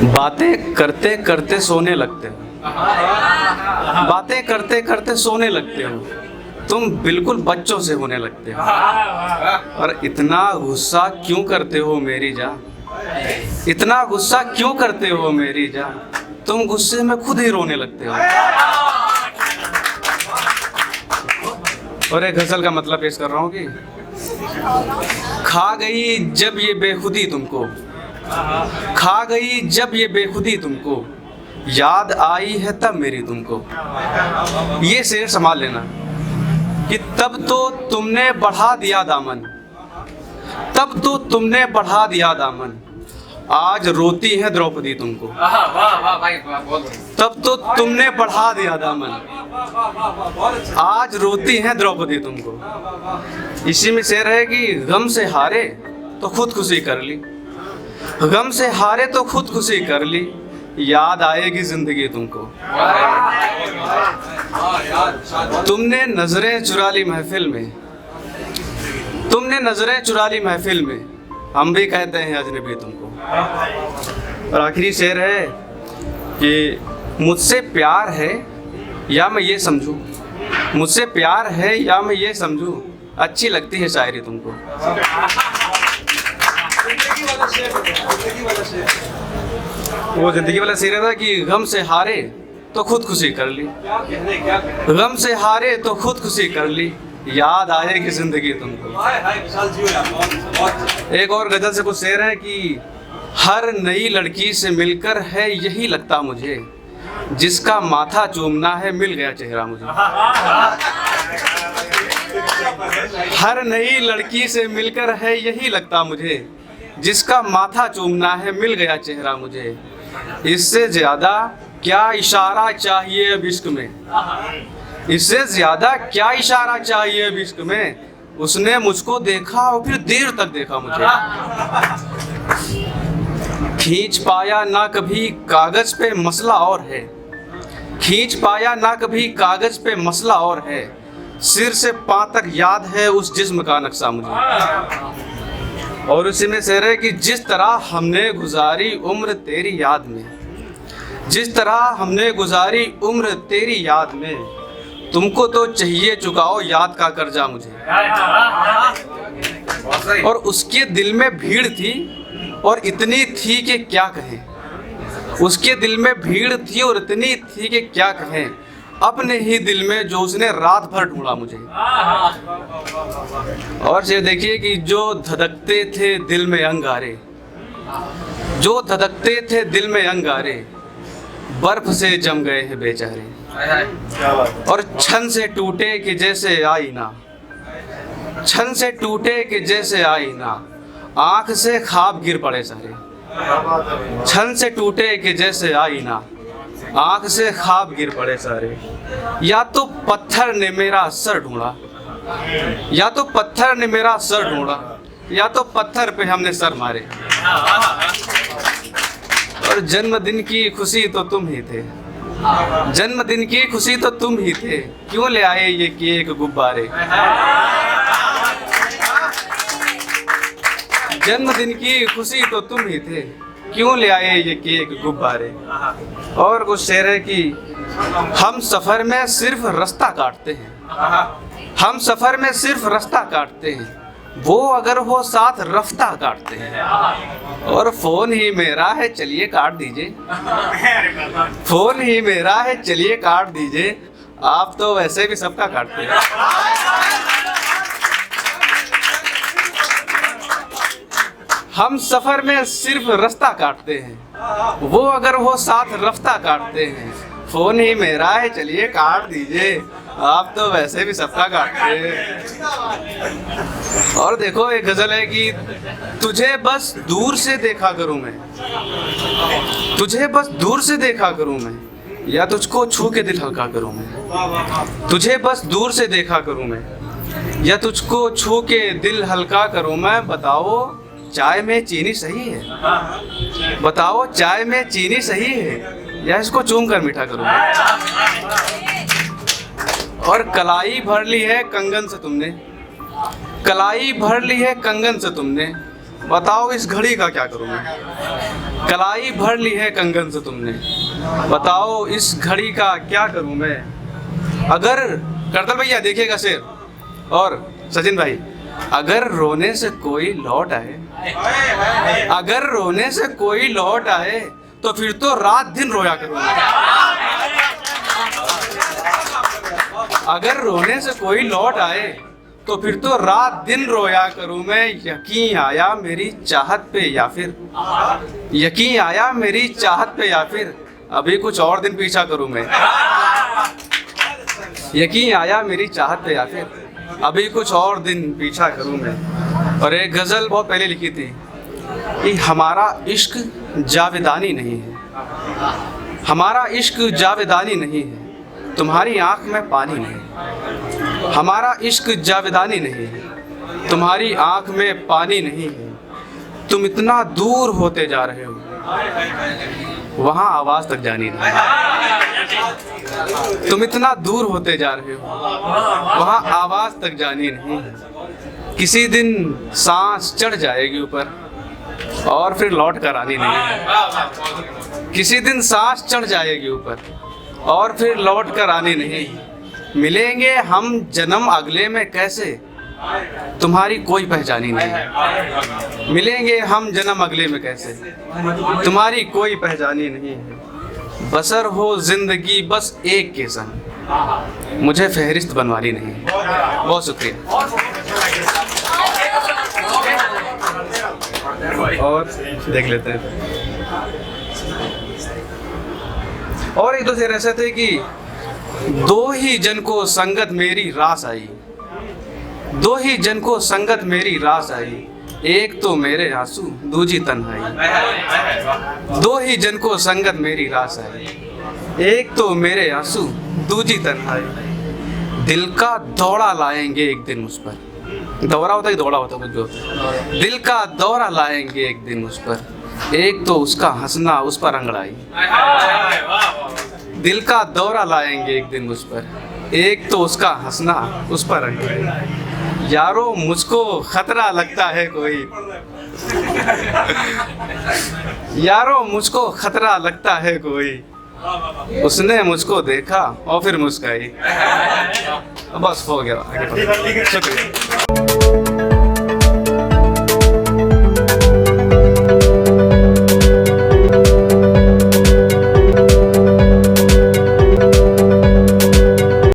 बातें करते करते सोने लगते हो, बातें करते करते सोने लगते हो, तुम बिल्कुल बच्चों से होने लगते हो। और इतना गुस्सा क्यों करते हो मेरी जान, इतना गुस्सा क्यों करते हो मेरी जान, तुम गुस्से में खुद ही रोने लगते हो। और एक गजल का मतलब पेश कर रहा हूँ कि खा गई जब ये बेखुदी तुमको, खा गई जब ये बेखुदी तुमको, याद आई है तब मेरी तुमको। ये शेर संभाल लेना कि तब तो तुमने बढ़ा दिया दामन, तब तो तुमने बढ़ा दिया दामन, आज रोती है द्रौपदी तुमको। तब तो तुमने बढ़ा दिया दामन, आज रोती है द्रौपदी तुमको। इसी में शेर है कि गम से हारे तो खुद खुशी कर ली, गम से हारे तो खुद खुशी कर ली, याद आएगी जिंदगी तुमको। तुमने नजरें चुरा ली महफिल में, तुमने नजरें चुरा ली महफिल में, हम भी कहते हैं अजनबी तुमको। और आखिरी शेर है कि मुझसे प्यार है या मैं ये समझूं, मुझसे प्यार है या मैं ये समझूं, अच्छी लगती है शायरी तुमको। वो जिंदगी वाला शेर था कि गम से हारे तो खुद खुशी कर ली, गम से हारे तो खुद खुशी कर ली, याद आएगी जिंदगी तुमको। एक और गजल से कुछ शेर है कि हर नई लड़की से मिलकर है यही लगता मुझे, जिसका माथा चूमना है मिल गया चेहरा मुझे। हर नई लड़की से मिलकर है यही लगता मुझे, जिसका माथा चूमना है मिल गया चेहरा मुझे। इससे ज्यादा क्या इशारा चाहिए अब इश्क में, इससे ज्यादा क्या इशारा चाहिए अब इश्क में, उसने मुझको देखा और फिर देर तक देखा मुझे। खींच पाया ना कभी कागज पे मसला और है, खींच पाया ना कभी कागज पे मसला और है, सिर से पांव तक याद है उस जिस्म का नक्शा मुझे। और उसी में शेर है कि जिस तरह हमने गुजारी उम्र तेरी याद में, जिस तरह हमने गुजारी उम्र तेरी याद में, तुमको तो चाहिए चुकाओ याद का कर्जा मुझे। और उसके दिल में भीड़ थी और इतनी थी कि क्या कहें, उसके दिल में भीड़ थी और इतनी थी कि क्या कहें, अपने ही दिल में जो उसने रात भर ढूंढा मुझे। और ये देखिए कि जो धधकते थे दिल में अंगारे, जो धधकते थे दिल में अंगारे, बर्फ से जम गए हैं बेचारे। और छन से टूटे कि जैसे आईना, छन से टूटे कि जैसे आईना, आंख से ख्वाब गिर पड़े सारे। छन से टूटे कि जैसे आईना, आंख से ख्वाब गिर पड़े सारे। या तो पत्थर ने मेरा सर ढूंढा, या तो पत्थर ने मेरा सर ढूंढा, या तो पत्थर पे हमने सर मारे। और जन्मदिन की खुशी तो तुम ही थे, जन्मदिन की खुशी तो तुम ही थे, क्यों ले आए ये केक गुब्बारे। जन्मदिन की खुशी तो तुम ही थे, क्यों ले आए ये केक गुब्बारे। और कुछ शेर है कि हम सफर में सिर्फ रास्ता काटते हैं, हम सफर में सिर्फ रास्ता काटते हैं, वो अगर हो साथ रफ्ता काटते हैं। और फोन ही मेरा है चलिए काट दीजिए, फोन ही मेरा है चलिए काट दीजिए, आप तो वैसे भी सबका काटते हैं। हम सफर में सिर्फ रास्ता काटते हैं, वो अगर हो साथ रफ्ता काटते हैं, फोन ही मेरा है चलिए काट दीजिए, आप तो वैसे भी सबका काटते हैं। और देखो एक गजल है कि तुझे बस दूर से देखा करूं मैं, तुझे बस दूर से देखा करूं मैं, या तुझको छू के दिल हल्का करूं मैं। तुझे बस दूर से देखा करूं मैं, या तुझको छू के दिल हल्का करूं मैं। बताओ चाय में चीनी सही है, बताओ चाय में चीनी सही है, या इसको चूम कर मीठा करूं। और कलाई भर ली है कंगन से तुमने, कलाई भर ली है कंगन से तुमने, बताओ इस घड़ी का क्या करूं मैं, कलाई भर ली है कंगन से तुमने, बताओ इस घड़ी का क्या करूं मैं। अगर करतल भैया देखिएगा शेर, और सचिन भाई, अगर रोने से कोई लौट आए, अगर रोने से कोई लौट आए तो फिर तो रात दिन रोया करूंगा। अगर रोने से कोई लौट आए तो फिर तो रात दिन रोया करूं मैं। यकीन आया मेरी चाहत पे या फिर, यकीन आया मेरी चाहत पे या फिर अभी कुछ और दिन पीछा करूं मैं। यकीन आया मेरी चाहत पे या फिर अभी कुछ और दिन पीछा करूं मैं। और एक गज़ल बहुत पहले लिखी थी कि हमारा इश्क जावेदानी नहीं है, हमारा इश्क जावेदानी नहीं है, तुम्हारी आंख में पानी नहीं। हमारा इश्क जावेदानी नहीं है, तुम्हारी आंख में पानी नहीं है। तुम इतना दूर होते जा रहे हो, वहाँ आवाज़ तक जानी नहीं। तुम इतना दूर होते जा रहे हो, वहाँ आवाज़ तक जानी नहीं। किसी दिन सांस चढ़ जाएगी ऊपर और फिर लौट कर आनी नहीं। किसी दिन सांस चढ़ जाएगी ऊपर और फिर लौट कर आनी नहीं। मिलेंगे हम जन्म अगले में कैसे, तुम्हारी कोई पहचानी नहीं। मिलेंगे हम जन्म अगले में कैसे, तुम्हारी कोई पहचानी नहीं है। बसर हो जिंदगी बस एक के संग, मुझे फहरिस्त बनवानी नहीं। बहुत शुक्रिया। और देख लेते हैं। और एक दो शेर ऐसे थे कि दो ही जन को संगत मेरी रास आई, दो ही जन को संगत मेरी रास आई, एक तो मेरे आंसू दूजी तन्हाई। दो ही जन को संगत मेरी रास आई, एक तो मेरे आंसू दूजी तन्हाई। दिल का दौड़ा लाएंगे एक दिन उस पर, दौरा होता है दौड़ा होता कुछ भी होता है। दिल का दौरा लाएंगे एक दिन उस पर, एक तो उसका हंसना उस पर अंगड़ाई। दिल का दौरा लाएंगे एक दिन उस पर, एक तो उसका हंसना उस पर अंगड़ाई। यारो मुझको खतरा लगता है कोई, यारो मुझको खतरा लगता है कोई, उसने मुझको देखा और फिर मुस्काई। बस हो गया, शुक्रिया।